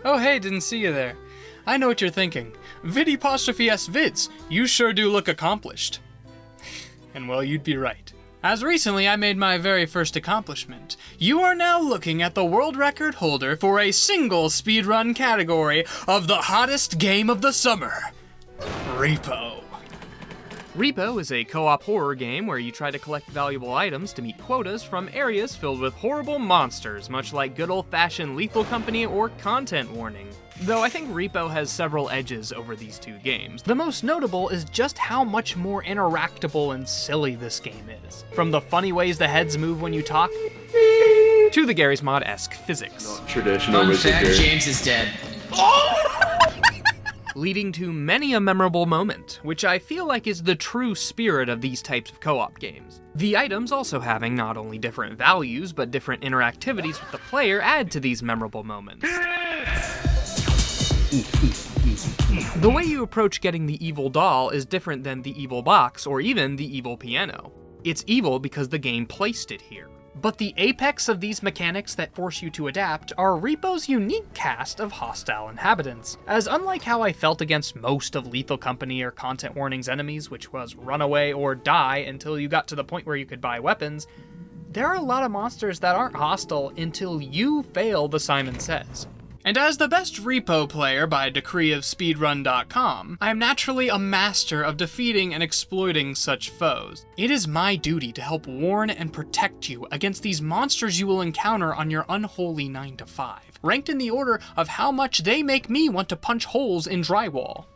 Oh hey, didn't see you there. I know what you're thinking. Viddy'sVids, you sure do look accomplished. And well, you'd be right. As recently I made my very first accomplishment. You are now looking at the world record holder for a single speedrun category of the hottest game of the summer, R.E.P.O. R.E.P.O is a co-op horror game where you try to collect valuable items to meet quotas from areas filled with horrible monsters, much like good old-fashioned Lethal Company or Content Warning. Though I think R.E.P.O has several edges over these two games. The most notable is just how much more interactable and silly this game is. From the funny ways the heads move when you talk, to the Garry's Mod-esque physics. Not traditional Fun wizard fact, here. James is dead. Leading to many a memorable moment, which I feel like is the true spirit of these types of co-op games. The items also having not only different values, but different interactivities with the player add to these memorable moments. The way you approach getting the evil doll is different than the evil box or even the evil piano. It's evil because the game placed it here. But the apex of these mechanics that force you to adapt are R.E.P.O's unique cast of hostile inhabitants. As unlike how I felt against most of Lethal Company or Content Warning's enemies, which was run away or die until you got to the point where you could buy weapons, there are a lot of monsters that aren't hostile until you fail the Simon Says. And as the best R.E.P.O player by decree of speedrun.com, I am naturally a master of defeating and exploiting such foes. It is my duty to help warn and protect you against these monsters you will encounter on your unholy 9 to 5, ranked in the order of how much they make me want to punch holes in drywall.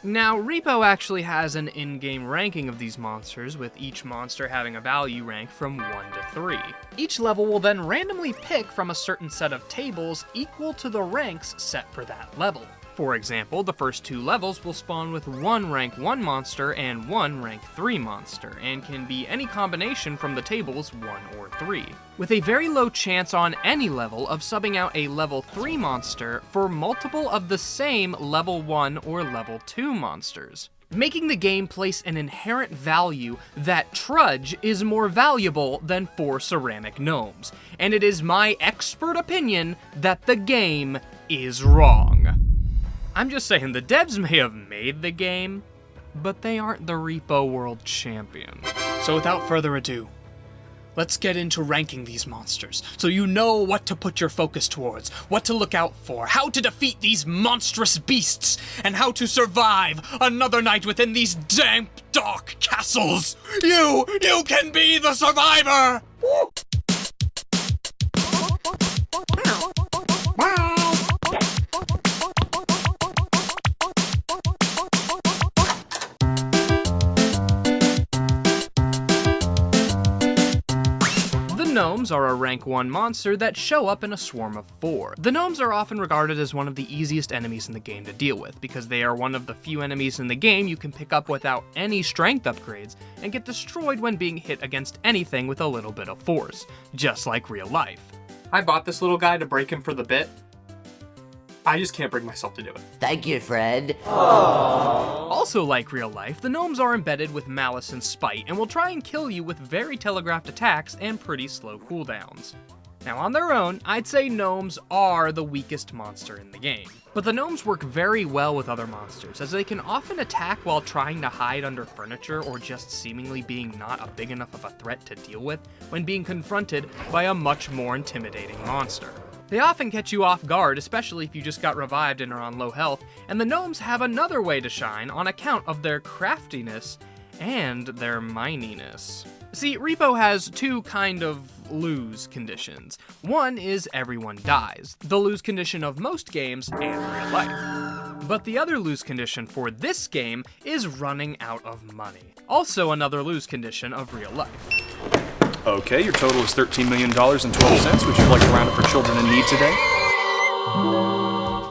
Now, R.E.P.O actually has an in-game ranking of these monsters, with each monster having a value rank from 1 to 3. Each level will then randomly pick from a certain set of tables equal to the ranks set for that level. For example, the first 2 levels will spawn with 1 rank 1 monster and 1 rank 3 monster, and can be any combination from the tables 1 or 3, with a very low chance on any level of subbing out a level 3 monster for multiple of the same level 1 or level 2 monsters, making the game place an inherent value that Trudge is more valuable than 4 ceramic gnomes, and it is my expert opinion that the game is wrong. I'm just saying, the devs may have made the game, but they aren't the R.E.P.O World Champion. So without further ado, let's get into ranking these monsters, so you know what to put your focus towards, what to look out for, how to defeat these monstrous beasts, and how to survive another night within these damp, dark castles. You can be the survivor! Gnomes are a rank 1 monster that show up in a swarm of 4. The gnomes are often regarded as one of the easiest enemies in the game to deal with, because they are one of the few enemies in the game you can pick up without any strength upgrades, and get destroyed when being hit against anything with a little bit of force, just like real life. I bought this little guy to break him for the bit. I just can't bring myself to do it. Thank you, Fred. Also like real life, the gnomes are embedded with malice and spite, and will try and kill you with very telegraphed attacks and pretty slow cooldowns. Now on their own, I'd say gnomes are the weakest monster in the game. But the gnomes work very well with other monsters, as they can often attack while trying to hide under furniture or just seemingly being not a big enough of a threat to deal with when being confronted by a much more intimidating monster. They often catch you off guard, especially if you just got revived and are on low health, and the gnomes have another way to shine on account of their craftiness and their mininess. See, R.E.P.O has 2 kind of lose conditions. One is everyone dies, the lose condition of most games and real life. But the other lose condition for this game is running out of money. Also another lose condition of real life. Okay, your total is $13,000,000.12. Would you like to round it for children in need today?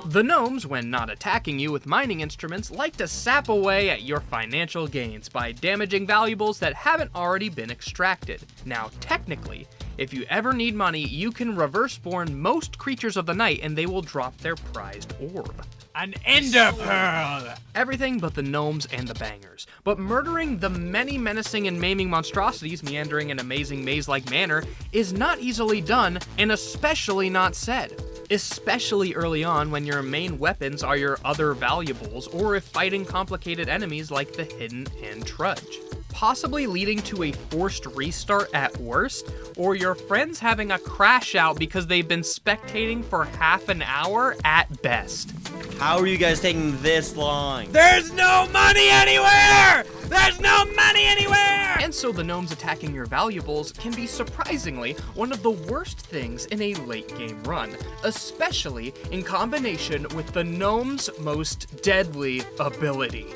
The gnomes, when not attacking you with mining instruments, like to sap away at your financial gains by damaging valuables that haven't already been extracted. Now, technically, if you ever need money, you can reverse spawn most creatures of the night and they will drop their prized orb. An ender pearl! Everything but the gnomes and the bangers. But murdering the many menacing and maiming monstrosities meandering in an amazing maze-like manner is not easily done, and especially not said. especially early on when your main weapons are your other valuables or if fighting complicated enemies like the Hidden and Trudge, possibly leading to a forced restart at worst, or your friends having a crash out because they've been spectating for half an hour at best. How are you guys taking this long? There's no money anywhere! There's no money anywhere! And so the gnomes attacking your valuables can be surprisingly one of the worst things in a late game run, especially in combination with the gnome's most deadly ability,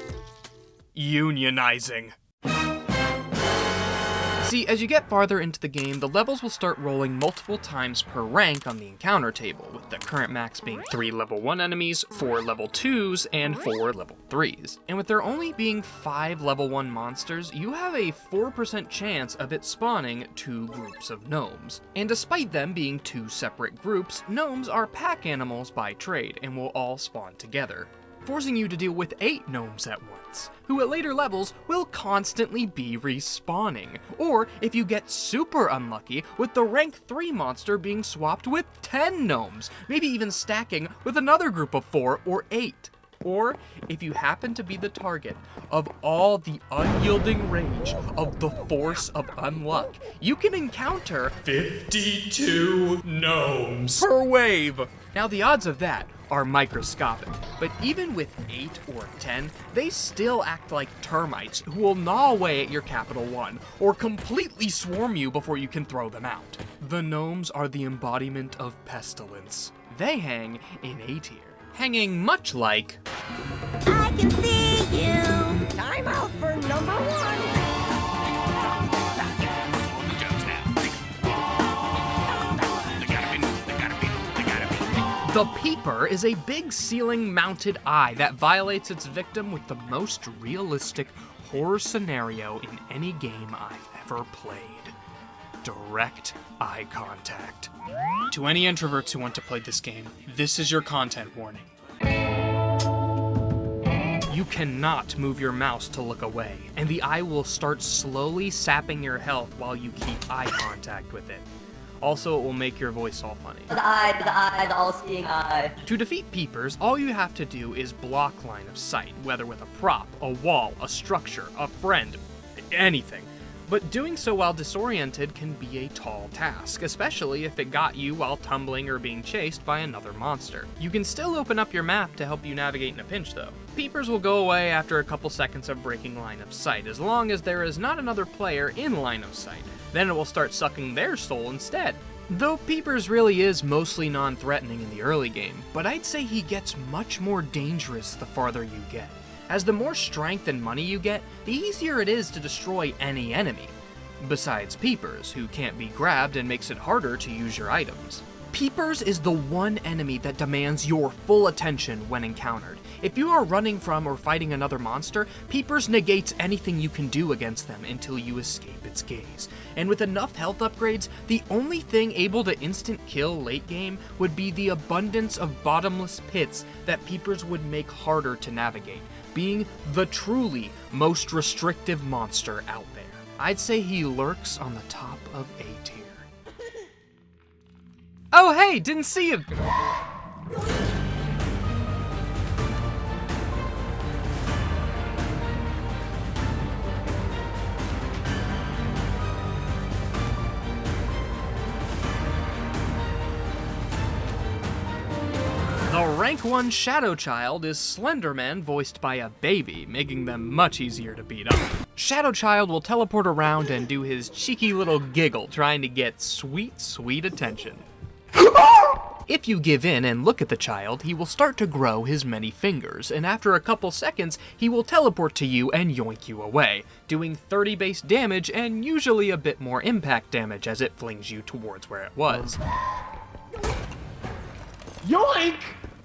unionizing. See, as you get farther into the game, the levels will start rolling multiple times per rank on the encounter table, with the current max being 3 level 1 enemies, 4 level 2s, and 4 level 3s. And with there only being 5 level 1 monsters, you have a 4% chance of it spawning 2 groups of gnomes. And despite them being 2 separate groups, gnomes are pack animals by trade and will all spawn together, forcing you to deal with 8 gnomes at once, who at later levels will constantly be respawning, or if you get super unlucky, with the rank 3 monster being swapped with 10 gnomes, maybe even stacking with another group of 4 or 8. Or if you happen to be the target of all the unyielding rage of the force of unluck, you can encounter 52 gnomes per wave. Now the odds of that are microscopic, but even with 8 or 10, they still act like termites who will gnaw away at your Capital One, or completely swarm you before you can throw them out. The gnomes are the embodiment of pestilence. They hang in A tier, hanging much like... I can see you! Time out for number 1! The Peeper is a big ceiling-mounted eye that violates its victim with the most realistic horror scenario in any game I've ever played. Direct eye contact. To any introverts who want to play this game, this is your content warning. You cannot move your mouse to look away, and the eye will start slowly sapping your health while you keep eye contact with it. Also, it will make your voice all funny. The all-seeing eye. To defeat Peepers, all you have to do is block line of sight, whether with a prop, a wall, a structure, a friend, anything. But doing so while disoriented can be a tall task, especially if it got you while tumbling or being chased by another monster. You can still open up your map to help you navigate in a pinch though. Peepers will go away after a couple seconds of breaking line of sight, as long as there is not another player in line of sight. Then it will start sucking their soul instead. Though Peepers really is mostly non-threatening in the early game, but I'd say he gets much more dangerous the farther you get, as the more strength and money you get, the easier it is to destroy any enemy. Besides Peepers, who can't be grabbed and makes it harder to use your items. Peepers is the one enemy that demands your full attention when encountered. If you are running from or fighting another monster, Peepers negates anything you can do against them until you escape its gaze. And with enough health upgrades, the only thing able to instant kill late game would be the abundance of bottomless pits that Peepers would make harder to navigate, being the truly most restrictive monster out there. I'd say he lurks on the top of A tier. Oh hey, didn't see you! The rank 1 Shadow Child is Slenderman voiced by a baby, making them much easier to beat up. Shadow Child will teleport around and do his cheeky little giggle trying to get sweet, sweet attention. If you give in and look at the child, he will start to grow his many fingers, and after a couple seconds, he will teleport to you and yoink you away, doing 30 base damage and usually a bit more impact damage as it flings you towards where it was. Yoink!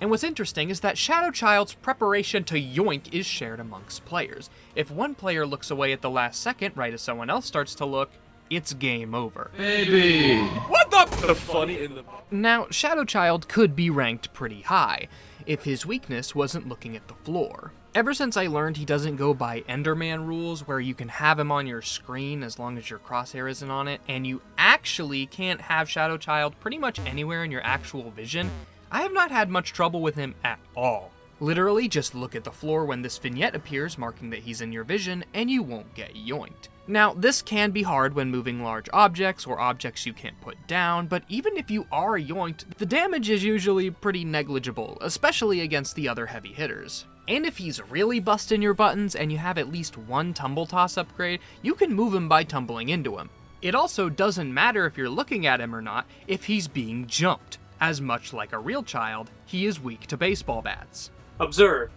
And what's interesting is that Shadow Child's preparation to yoink is shared amongst players. If one player looks away at the last second, right as someone else starts to look, it's game over. Baby! What the funny in the... Now, Shadow Child could be ranked pretty high, if his weakness wasn't looking at the floor. Ever since I learned he doesn't go by Enderman rules, where you can have him on your screen as long as your crosshair isn't on it, and you actually can't have Shadow Child pretty much anywhere in your actual vision, I have not had much trouble with him at all. Literally, just look at the floor when this vignette appears, marking that he's in your vision, and you won't get yoinked. Now, this can be hard when moving large objects or objects you can't put down, but even if you are yoinked, the damage is usually pretty negligible, especially against the other heavy hitters. And if he's really busting your buttons and you have at least one tumble toss upgrade, you can move him by tumbling into him. It also doesn't matter if you're looking at him or not if he's being jumped, as much like a real child, he is weak to baseball bats. Observe.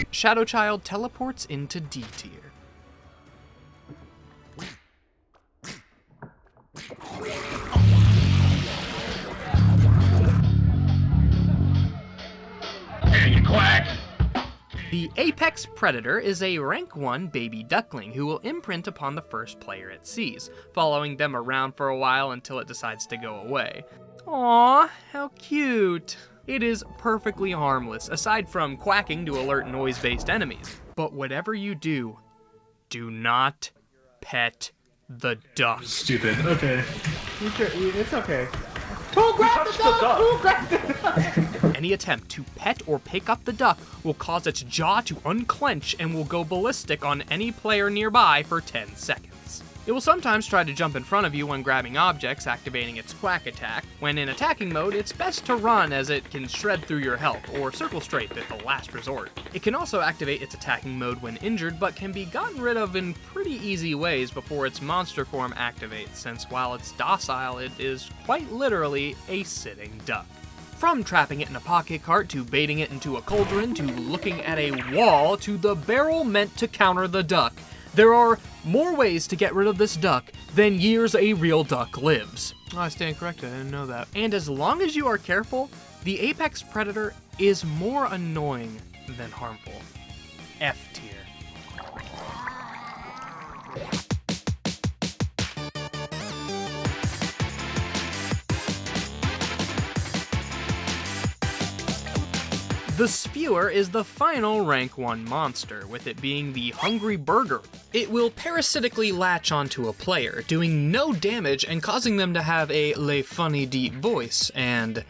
Shadow Child teleports into D tier. The Apex Predator is a rank 1 baby duckling who will imprint upon the first player it sees, following them around for a while until it decides to go away. Aww, how cute. It is perfectly harmless, aside from quacking to alert noise-based enemies. But whatever you do, do not pet the duck. Stupid. Okay. It's okay. Who grabbed the duck? Who grabbed the duck? Any attempt to pet or pick up the duck will cause its jaw to unclench and will go ballistic on any player nearby for 10 seconds. It will sometimes try to jump in front of you when grabbing objects, activating its quack attack. When in attacking mode, it's best to run as it can shred through your health, or circle strafe at the last resort. It can also activate its attacking mode when injured, but can be gotten rid of in pretty easy ways before its monster form activates, since while it's docile, it is quite literally a sitting duck. From trapping it in a pocket cart, to baiting it into a cauldron, to looking at a wall, to the barrel meant to counter the duck, there are more ways to get rid of this duck than years a real duck lives. Oh, I stand corrected, I didn't know that. And as long as you are careful, the Apex Predator is more annoying than harmful. F tier. The Spewer is the final rank 1 monster, with it being the Hungry Burger. It will parasitically latch onto a player, doing no damage and causing them to have a le funny deep voice and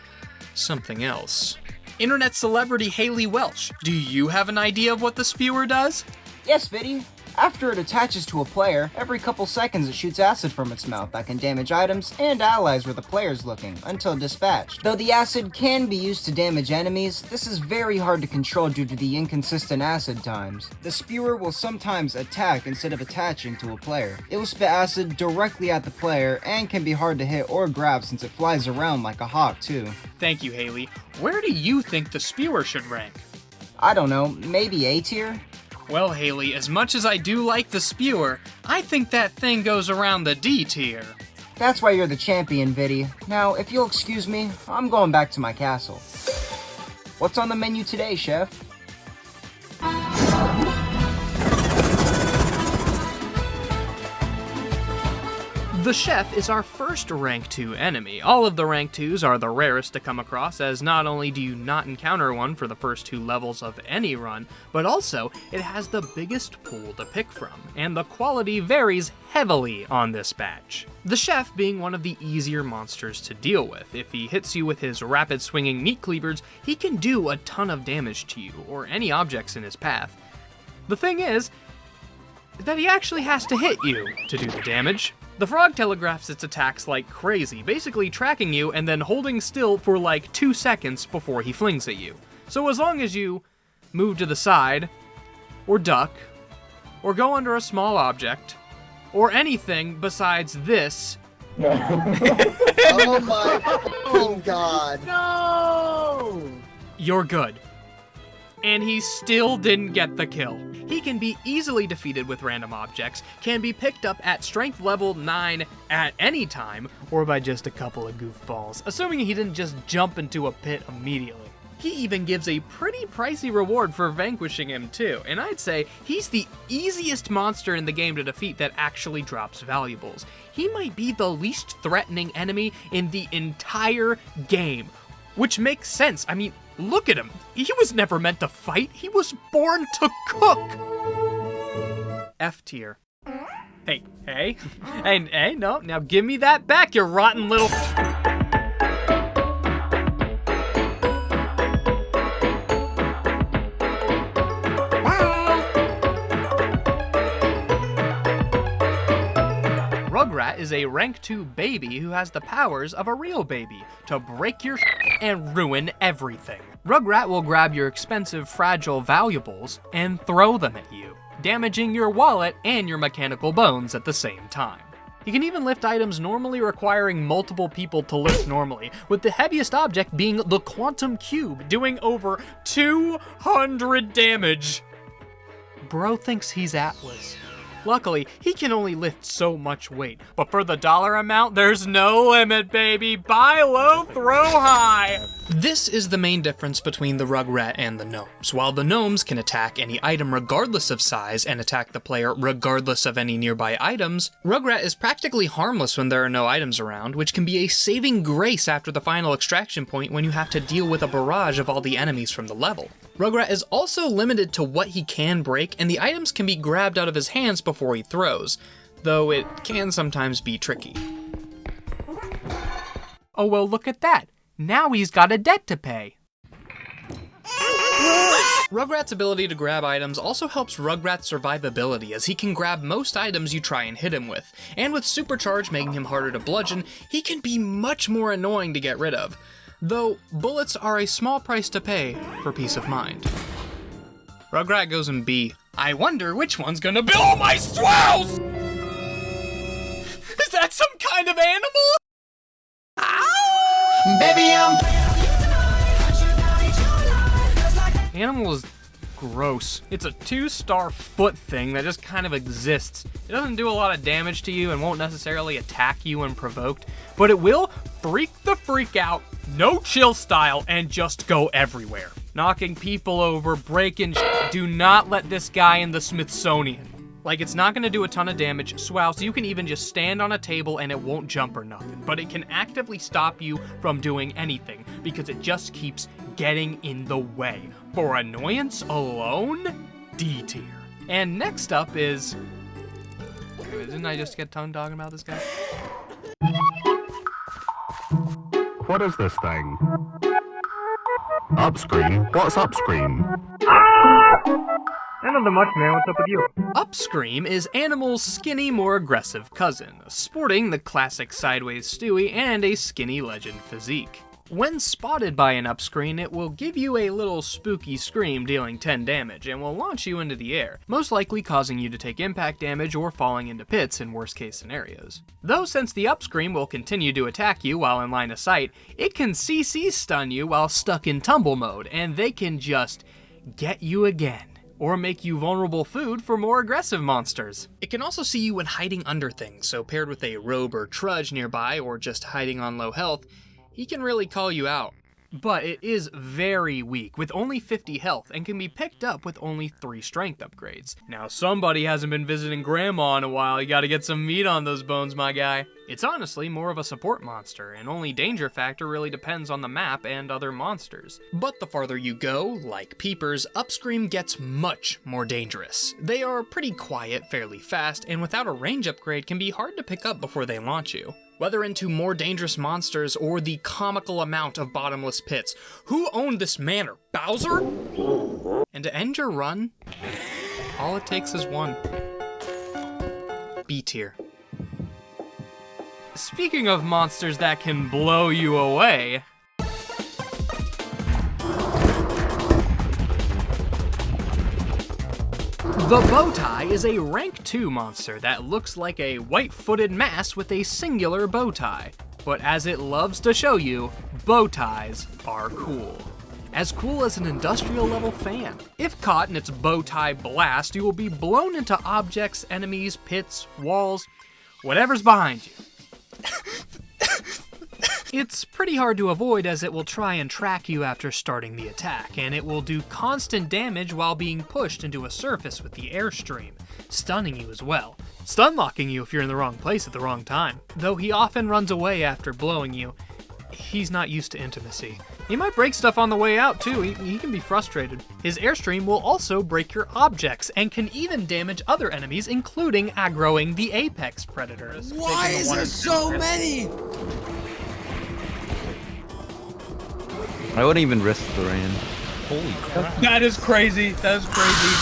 something else. Internet celebrity Hailey Welch, do you have an idea of what the Spewer does? Yes, Viddy. After it attaches to a player, every couple seconds it shoots acid from its mouth that can damage items and allies where the player's looking, until dispatched. Though the acid can be used to damage enemies, this is very hard to control due to the inconsistent acid times. The Spewer will sometimes attack instead of attaching to a player. It will spit acid directly at the player and can be hard to hit or grab since it flies around like a hawk too. Thank you, Hailey. Where do you think the Spewer should rank? I don't know, maybe A tier? Well, Hailey, as much as I do like the Spewer, I think that thing goes around the D tier. That's why you're the champion, Viddy. Now, if you'll excuse me, I'm going back to my castle. What's on the menu today, Chef? The Chef is our first rank 2 enemy. All of the rank 2s are the rarest to come across, as not only do you not encounter one for the first 2 levels of any run, but also it has the biggest pool to pick from, and the quality varies heavily on this batch. The Chef being one of the easier monsters to deal with. If he hits you with his rapid swinging meat cleavers, he can do a ton of damage to you, or any objects in his path. The thing is that he actually has to hit you to do the damage. The frog telegraphs its attacks like crazy, basically tracking you and then holding still for like 2 seconds before he flings at you. So as long as you move to the side, or duck, or go under a small object, or anything besides this... Oh my god. No! You're good. And he still didn't get the kill. He can be easily defeated with random objects, can be picked up at strength level 9 at any time, or by just a couple of goofballs, assuming he didn't just jump into a pit immediately. He even gives a pretty pricey reward for vanquishing him too, and I'd say he's the easiest monster in the game to defeat that actually drops valuables. He might be the least threatening enemy in the entire game, which makes sense. I mean, look at him. He was never meant to fight. He was born to cook. F tier. Hey, no, now give me that back, you rotten little... Rugrat is a rank 2 baby who has the powers of a real baby to break your and ruin everything. Rugrat will grab your expensive, fragile valuables and throw them at you, damaging your wallet and your mechanical bones at the same time. He can even lift items normally requiring multiple people to lift normally, with the heaviest object being the Quantum Cube, doing over 200 damage. Bro thinks he's Atlas. Luckily, he can only lift so much weight, but for the dollar amount, there's no limit, baby. Buy low, throw high. This is the main difference between the Rugrat and the Gnomes. While the Gnomes can attack any item regardless of size and attack the player regardless of any nearby items, Rugrat is practically harmless when there are no items around, which can be a saving grace after the final extraction point when you have to deal with a barrage of all the enemies from the level. Rugrat is also limited to what he can break, and the items can be grabbed out of his hands before he throws, though it can sometimes be tricky. Oh well, look at that. Now he's got a debt to pay. Rugrat's ability to grab items also helps Rugrat's survivability, as he can grab most items you try and hit him with, and with Supercharge making him harder to bludgeon, he can be much more annoying to get rid of. Though, bullets are a small price to pay for peace of mind. Rugrat goes in B. I wonder which one's gonna be— Oh, my swells! Is that some kind of animal? Ow! Baby, Animal is gross. It's a 2-star foot thing that just kind of exists. It doesn't do a lot of damage to you and won't necessarily attack you when provoked, but it will freak the freak out, no chill style, and just go everywhere. Knocking people over, breaking shit. Do not let this guy in the Smithsonian. Like, it's not gonna do a ton of damage, so you can even just stand on a table and it won't jump or nothing, but it can actively stop you from doing anything because it just keeps getting in the way. For annoyance alone, D tier. And next up is... Didn't I just get tongue talking about this guy? What is this thing? Upscream? What's Upscream? Nothing much, man. What's up with you? Upscream is Animal's skinny, more aggressive cousin, sporting the classic sideways Stewie and a skinny legend physique. When spotted by an Upscream, it will give you a little spooky scream dealing 10 damage and will launch you into the air, most likely causing you to take impact damage or falling into pits in worst case scenarios. Though since the Upscream will continue to attack you while in line of sight, it can CC stun you while stuck in tumble mode, and they can just get you again, or make you vulnerable food for more aggressive monsters. It can also see you when hiding under things, so paired with a Robe or Trudge nearby, or just hiding on low health, he can really call you out. But it is very weak, with only 50 health, and can be picked up with only 3 strength upgrades. Now somebody hasn't been visiting Grandma in a while, you gotta get some meat on those bones, my guy. It's honestly more of a support monster, and only danger factor really depends on the map and other monsters. But the farther you go, like Peepers, Upscream gets much more dangerous. They are pretty quiet, fairly fast, and without a range upgrade can be hard to pick up before they launch you. Whether into more dangerous monsters or the comical amount of bottomless pits, who owned this manor? Bowser? And to end your run, all it takes is one. B tier. Speaking of monsters that can blow you away, the Bowtie is a rank 2 monster that looks like a white-footed mass with a singular bow tie. But as it loves to show you, bow ties are cool. As cool as an industrial level fan. If caught in its bow tie blast, you will be blown into objects, enemies, pits, walls, whatever's behind you. It's pretty hard to avoid as it will try and track you after starting the attack, and it will do constant damage while being pushed into a surface with the airstream, stunning you as well, stun locking you if you're in the wrong place at the wrong time. Though he often runs away after blowing you, he's not used to intimacy. He might break stuff on the way out too, he can be frustrated. His airstream will also break your objects and can even damage other enemies, including aggroing the apex predator. Why is there so many? I wouldn't even risk the rain. Holy crap. That is crazy, that is crazy.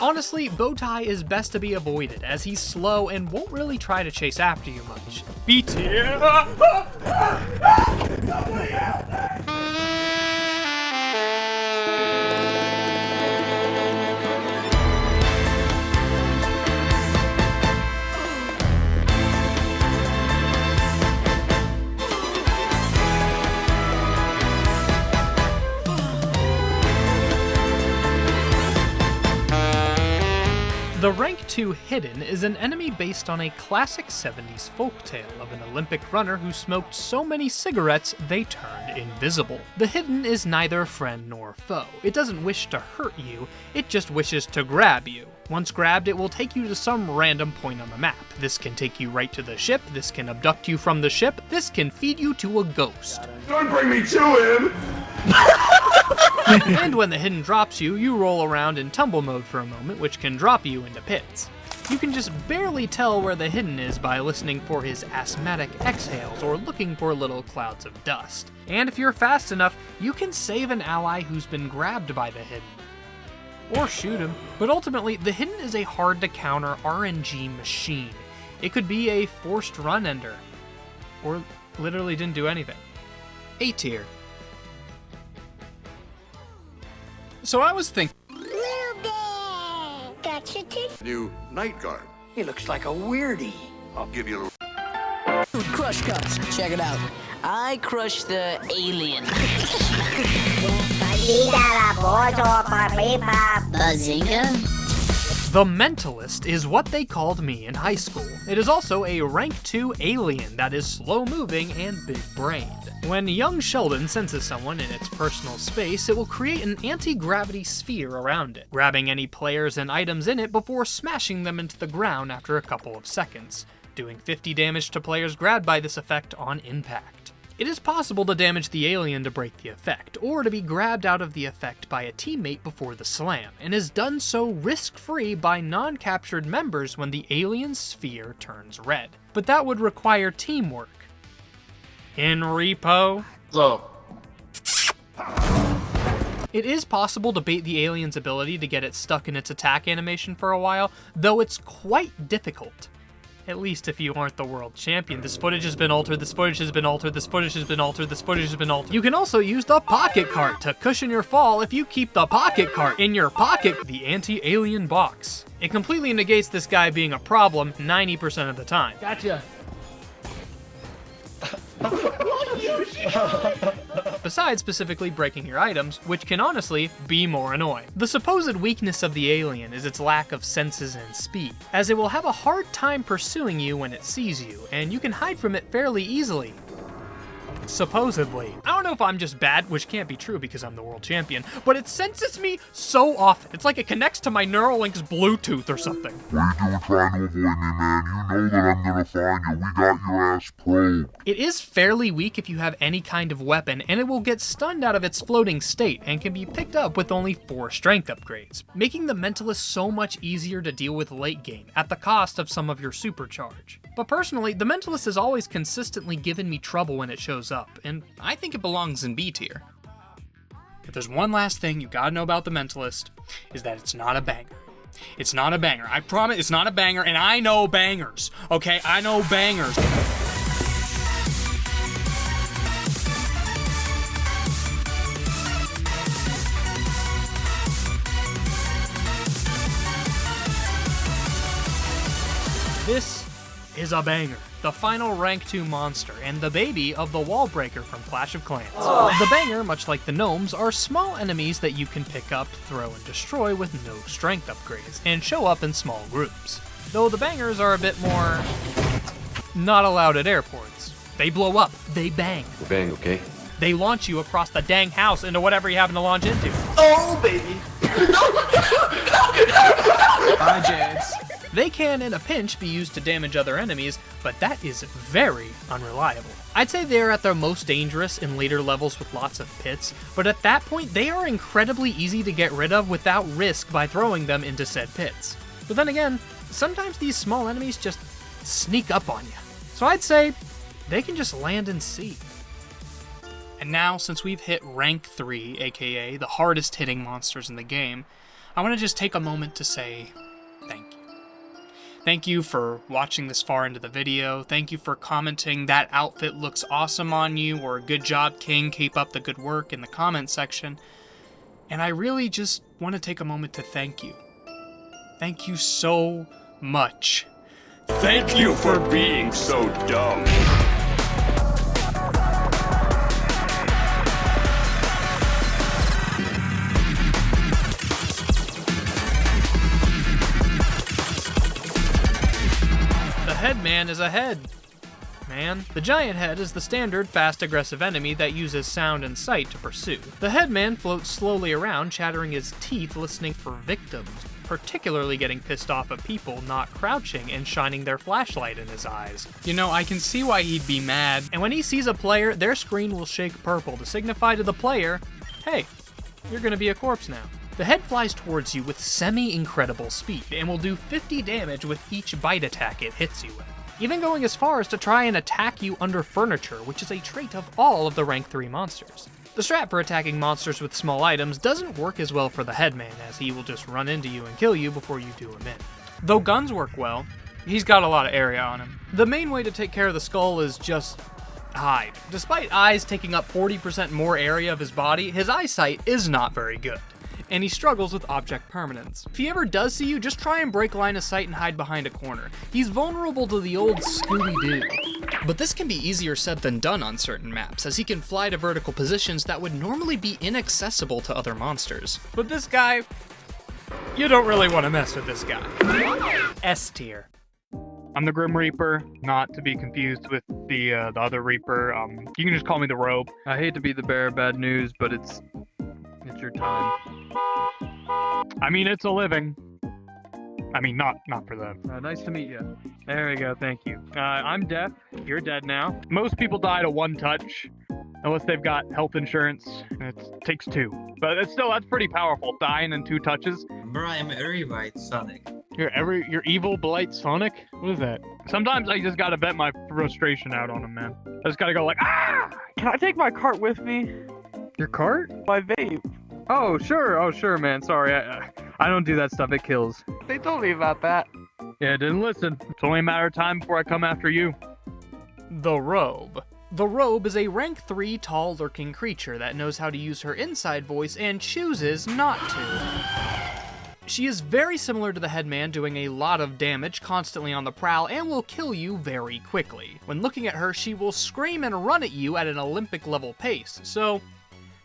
Honestly, Bowtie is best to be avoided, as he's slow and won't really try to chase after you much. B tier! The Rank 2 Hidden is an enemy based on a classic 70s folktale of an Olympic runner who smoked so many cigarettes they turned invisible. The Hidden is neither friend nor foe. It doesn't wish to hurt you, it just wishes to grab you. Once grabbed, it will take you to some random point on the map. This can take you right to the ship, this can abduct you from the ship, this can feed you to a ghost. Don't bring me to him! And when the Hidden drops you, you roll around in tumble mode for a moment, which can drop you into pits. You can just barely tell where the Hidden is by listening for his asthmatic exhales or looking for little clouds of dust. And if you're fast enough, you can save an ally who's been grabbed by the Hidden. Or shoot him. But ultimately, the Hidden is a hard to counter RNG machine. It could be a forced run ender. Or literally didn't do anything. A tier. So I was thinking... Ruby! Got your teeth? New night guard. He looks like a weirdie. I'll give you a little... Crush cups. Check it out. I crushed the alien. Bazinga? The Mentalist is what they called me in high school. It is also a Rank 2 alien that is slow-moving and big-brained. When young Sheldon senses someone in its personal space, it will create an anti-gravity sphere around it, grabbing any players and items in it before smashing them into the ground after a couple of seconds, doing 50 damage to players grabbed by this effect on impact. It is possible to damage the alien to break the effect, or to be grabbed out of the effect by a teammate before the slam, and is done so risk-free by non-captured members when the alien's sphere turns red. But that would require teamwork. In Repo? So. It is possible to bait the alien's ability to get it stuck in its attack animation for a while, though it's quite difficult. At least if you aren't the world champion. This footage has been altered, this footage has been altered, this footage has been altered, this footage has been altered. You can also use the pocket cart to cushion your fall if you keep the pocket cart in your pocket, the anti-alien box. It completely negates this guy being a problem 90% of the time. Gotcha. Besides specifically breaking your items, which can honestly be more annoying. The supposed weakness of the alien is its lack of senses and speed, as it will have a hard time pursuing you when it sees you, and you can hide from it fairly easily. Supposedly. I don't know if I'm just bad, which can't be true because I'm the world champion, but it senses me so often. It's like it connects to my Neuralink's Bluetooth or something. What are you doing trying to avoid me, man? You know that I'm gonna find you. We got your ass probed. It is fairly weak if you have any kind of weapon, and it will get stunned out of its floating state and can be picked up with only 4 strength upgrades, making the Mentalist so much easier to deal with late game at the cost of some of your supercharge. But personally, the Mentalist has always consistently given me trouble when it shows up, and I think it belongs in B tier. If there's one last thing you gotta know about the Mentalist, is that it's not a banger. It's not a banger. I promise it's not a banger, and I know bangers, okay? I know bangers. This is a banger. The final Rank 2 monster, and the baby of the wall breaker from Clash of Clans. The banger, much like the gnomes, are small enemies that you can pick up, throw, and destroy with no strength upgrades, and show up in small groups. Though the bangers are a bit more not allowed at airports. They blow up, they bang. Bang, okay? They launch you across the dang house into whatever you happen to launch into. Oh, baby. Bye, James. They can, in a pinch, be used to damage other enemies, but that is very unreliable. I'd say they're at their most dangerous in later levels with lots of pits, but at that point they are incredibly easy to get rid of without risk by throwing them into said pits. But then again, sometimes these small enemies just sneak up on you. So I'd say they can just land and see. And now, since we've hit Rank 3, aka the hardest hitting monsters in the game, I want to just take a moment to say thank you. Thank you for watching this far into the video. Thank you for commenting that outfit looks awesome on you, or good job, King, keep up the good work in the comment section. And I really just want to take a moment to thank you. Thank you so much. Thank you for being so dumb. The Headman is ahead. Man. The giant head is the standard fast aggressive enemy that uses sound and sight to pursue. The Headman floats slowly around, chattering his teeth listening for victims, particularly getting pissed off at people not crouching and shining their flashlight in his eyes. You know, I can see why he'd be mad, and when he sees a player, their screen will shake purple to signify to the player, hey, you're gonna be a corpse now. The head flies towards you with semi-incredible speed, and will do 50 damage with each bite attack it hits you with, even going as far as to try and attack you under furniture, which is a trait of all of the rank 3 monsters. The strat for attacking monsters with small items doesn't work as well for the Headman, as he will just run into you and kill you before you do him in. Though guns work well, he's got a lot of area on him. The main way to take care of the skull is just hide. Despite eyes taking up 40% more area of his body, his eyesight is not very good, and he struggles with object permanence. If he ever does see you, just try and break line of sight and hide behind a corner. He's vulnerable to the old Scooby-Doo. But this can be easier said than done on certain maps, as he can fly to vertical positions that would normally be inaccessible to other monsters. But this guy, you don't really want to mess with this guy. S tier. I'm the Grim Reaper, not to be confused with the other Reaper. You can just call me the Robe. I hate to be the bearer of bad news, but it's your time. I mean, it's a living. I mean, not for them. Nice to meet you. There we go, thank you. I'm deaf. You're dead now. Most people die to 1 touch, unless they've got health insurance, and it takes 2. But that's pretty powerful, dying in 2 touches. Bro, I'm Everywhite Sonic. You're evil blight Sonic? What is that? Sometimes I just gotta vent my frustration out on him, man. I just gotta go like, ah! Can I take my cart with me? Your cart? My vape. Oh, sure, man. Sorry, I don't do that stuff. It kills. They told me about that. Yeah, didn't listen. It's only a matter of time before I come after you. The Robe. The Robe is a rank 3 tall lurking creature that knows how to use her inside voice and chooses not to. She is very similar to the Headman, doing a lot of damage, constantly on the prowl, and will kill you very quickly. When looking at her, she will scream and run at you at an Olympic level pace, so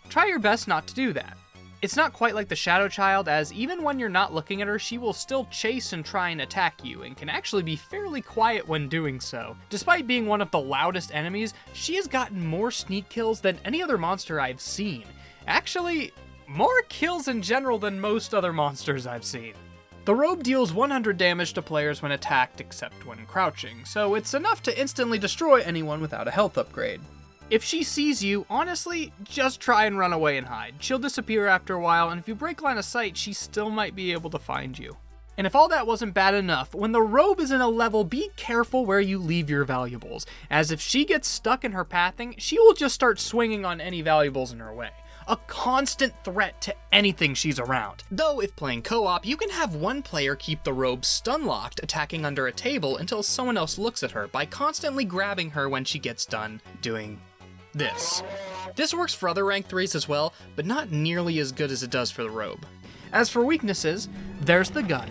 try your best not to do that. It's not quite like the Shadow Child, as even when you're not looking at her, she will still chase and try and attack you, and can actually be fairly quiet when doing so. Despite being one of the loudest enemies, she has gotten more sneak kills than any other monster I've seen. Actually, more kills in general than most other monsters I've seen. The Robe deals 100 damage to players when attacked, except when crouching, so it's enough to instantly destroy anyone without a health upgrade. If she sees you, honestly, just try and run away and hide. She'll disappear after a while, and if you break line of sight, she still might be able to find you. And if all that wasn't bad enough, when the Robe is in a level, be careful where you leave your valuables, as if she gets stuck in her pathing, she will just start swinging on any valuables in her way. A constant threat to anything she's around. Though, if playing co-op, you can have one player keep the Robe stun-locked, attacking under a table until someone else looks at her by constantly grabbing her when she gets done doing this. This works for other rank 3s as well, but not nearly as good as it does for the Robe. As for weaknesses, there's the gun.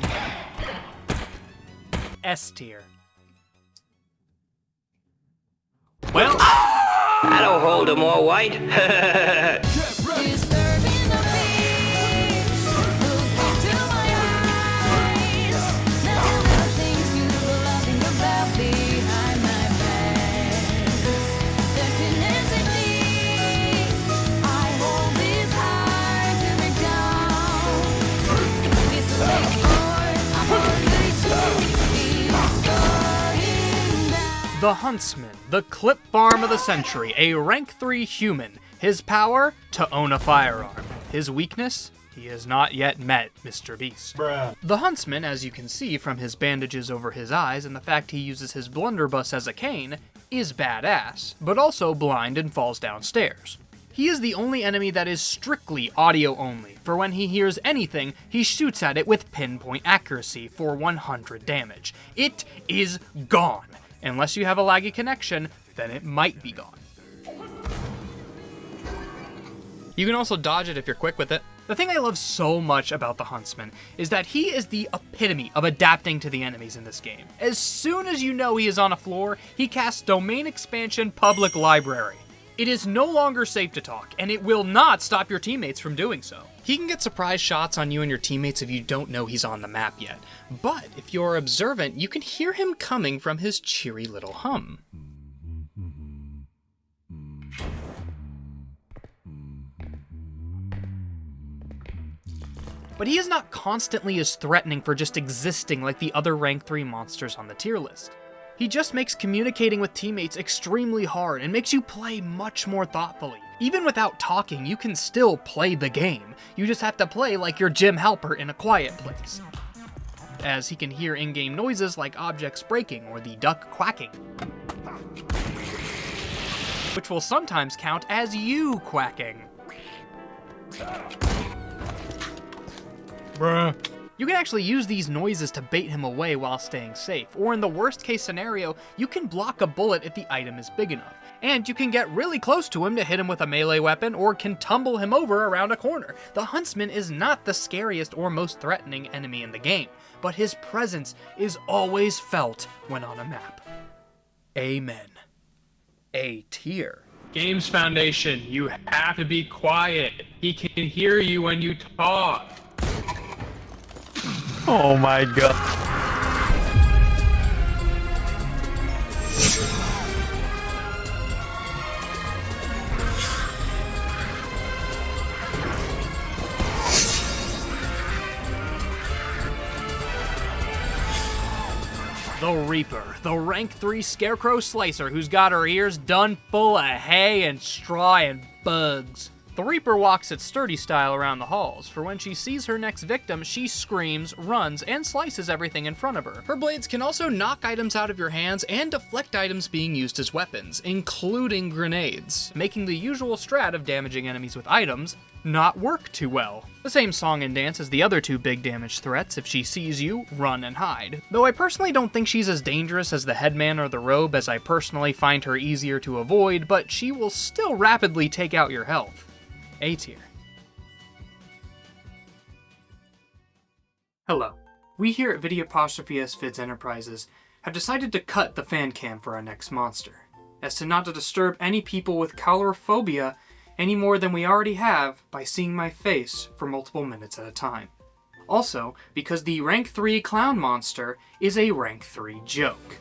S tier. Well, I don't hold them all white. The Huntsman, the clip farm of the century, a rank 3 human. His power, to own a firearm. His weakness, he has not yet met Mr. Beast. Bruh. The Huntsman, as you can see from his bandages over his eyes and the fact he uses his blunderbuss as a cane, is badass, but also blind and falls downstairs. He is the only enemy that is strictly audio only, for when he hears anything, he shoots at it with pinpoint accuracy for 100 damage. It is gone. Unless you have a laggy connection, then it might be gone. You can also dodge it if you're quick with it. The thing I love so much about the Huntsman is that he is the epitome of adapting to the enemies in this game. As soon as you know he is on a floor, he casts Domain Expansion Public Library. It is no longer safe to talk, and it will not stop your teammates from doing so. He can get surprise shots on you and your teammates if you don't know he's on the map yet, but if you're observant, you can hear him coming from his cheery little hum. But he is not constantly as threatening for just existing like the other rank 3 monsters on the tier list. He just makes communicating with teammates extremely hard and makes you play much more thoughtfully. Even without talking, you can still play the game. You just have to play like your gym helper in a quiet place, as he can hear in-game noises like objects breaking or the duck quacking, which will sometimes count as you quacking. Bruh. You can actually use these noises to bait him away while staying safe, or in the worst case scenario, you can block a bullet if the item is big enough. And you can get really close to him to hit him with a melee weapon, or can tumble him over around a corner. The Huntsman is not the scariest or most threatening enemy in the game, but his presence is always felt when on a map. Amen. A tier. Games Foundation, you have to be quiet. He can hear you when you talk. Oh my god. The Reaper, the rank 3 scarecrow slicer who's got her ears done full of hay and straw and bugs. The Reaper walks its sturdy style around the halls, for when she sees her next victim, she screams, runs, and slices everything in front of her. Her blades can also knock items out of your hands and deflect items being used as weapons, including grenades, making the usual strat of damaging enemies with items not work too well. The same song and dance as the other 2 big damage threats. If she sees you, run and hide. Though I personally don't think she's as dangerous as the Headman or the Robe, as I personally find her easier to avoid, but she will still rapidly take out your health. A tier. Hello. We here at Viddy'sVids Enterprises have decided to cut the fan cam for our next monster, as to not to disturb any people with colorophobia any more than we already have by seeing my face for multiple minutes at a time. Also, because the rank 3 clown monster is a rank 3 joke.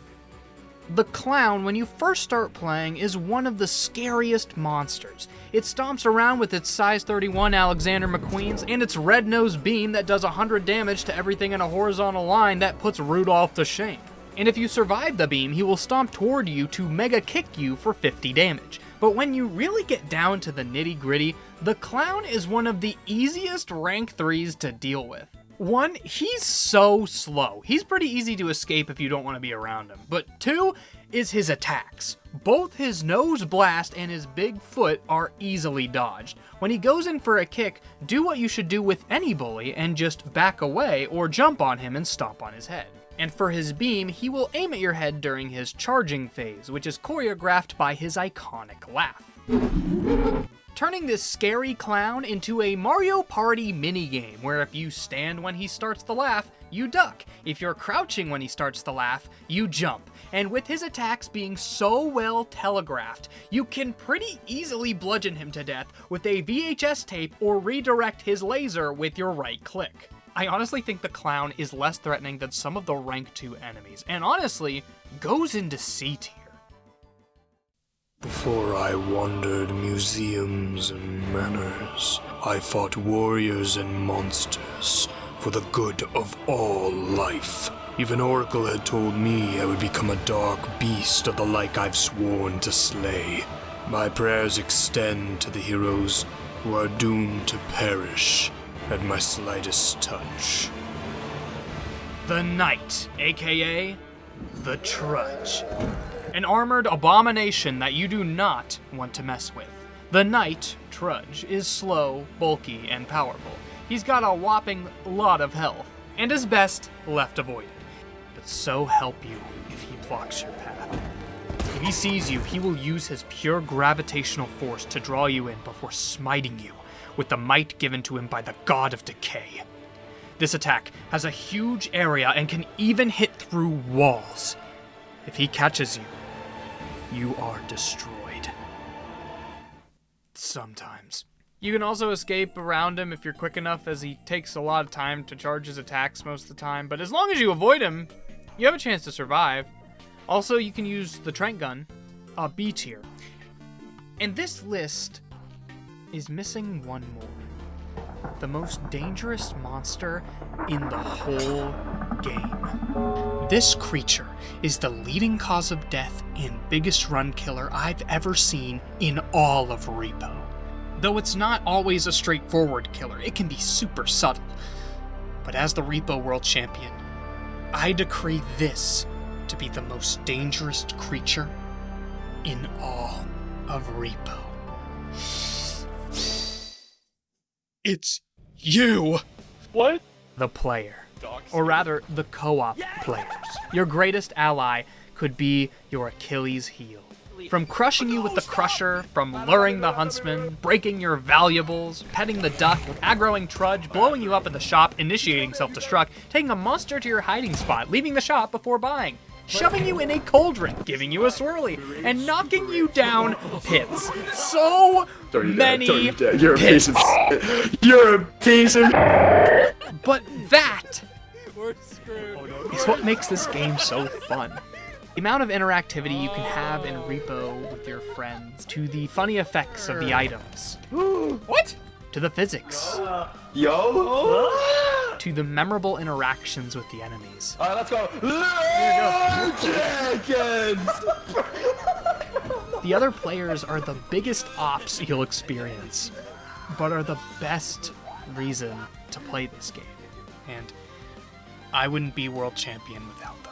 The clown, when you first start playing, is one of the scariest monsters. It stomps around with its size 31 Alexander McQueens and its red-nosed beam that does 100 damage to everything in a horizontal line that puts Rudolph to shame. And if you survive the beam, he will stomp toward you to mega kick you for 50 damage. But when you really get down to the nitty-gritty, the clown is one of the easiest rank 3s to deal with. 1, he's so slow. He's pretty easy to escape if you don't want to be around him. But 2 is his attacks. Both his nose blast and his big foot are easily dodged. When he goes in for a kick, do what you should do with any bully and just back away or jump on him and stomp on his head. And for his beam, he will aim at your head during his charging phase, which is choreographed by his iconic laugh, turning this scary clown into a Mario Party minigame, where if you stand when he starts the laugh, you duck. If you're crouching when he starts the laugh, you jump. And with his attacks being so well telegraphed, you can pretty easily bludgeon him to death with a VHS tape or redirect his laser with your right click. I honestly think the clown is less threatening than some of the rank 2 enemies, and honestly, goes into C tier. Before I wandered museums and manors, I fought warriors and monsters for the good of all life. Even Oracle had told me I would become a dark beast of the like I've sworn to slay. My prayers extend to the heroes who are doomed to perish at my slightest touch. The Knight, aka the Trudge. An armored abomination that you do not want to mess with. The Knight, Trudge is slow, bulky, and powerful. He's got a whopping lot of health, and is best left avoided. But so help you if he blocks your path. If he sees you, he will use his pure gravitational force to draw you in before smiting you with the might given to him by the God of Decay. This attack has a huge area and can even hit through walls. If he catches you, you are destroyed. Sometimes. You can also escape around him if you're quick enough, as he takes a lot of time to charge his attacks most of the time, but as long as you avoid him, you have a chance to survive. Also, you can use the Trent gun, a B tier. And this list is missing one more. The most dangerous monster in the whole game. This creature is the leading cause of death and biggest run killer I've ever seen in all of R.E.P.O. Though it's not always a straightforward killer, it can be super subtle. But as the R.E.P.O World Champion, I decree this to be the most dangerous creature in all of R.E.P.O. It's you! What? The player. Or rather, the co-op players. Your greatest ally could be your Achilles heel. From crushing you with the Crusher, from luring the Huntsman, breaking your valuables, petting the duck, aggroing Trudge, blowing you up in the shop, initiating self-destruct, taking a monster to your hiding spot, leaving the shop before buying, shoving you in a cauldron, giving you a swirly, and knocking you down pits. So many pits. You're a piece of shit. You're a piece of shit. But that is what makes this game so fun. The amount of interactivity you can have in R.E.P.O with your friends, to the funny effects of the items. What? To the physics. Yo! To the memorable interactions with the enemies. Alright, let's go. Chickens! The other players are the biggest ops you'll experience, but are the best reason to play this game. And I wouldn't be world champion without them.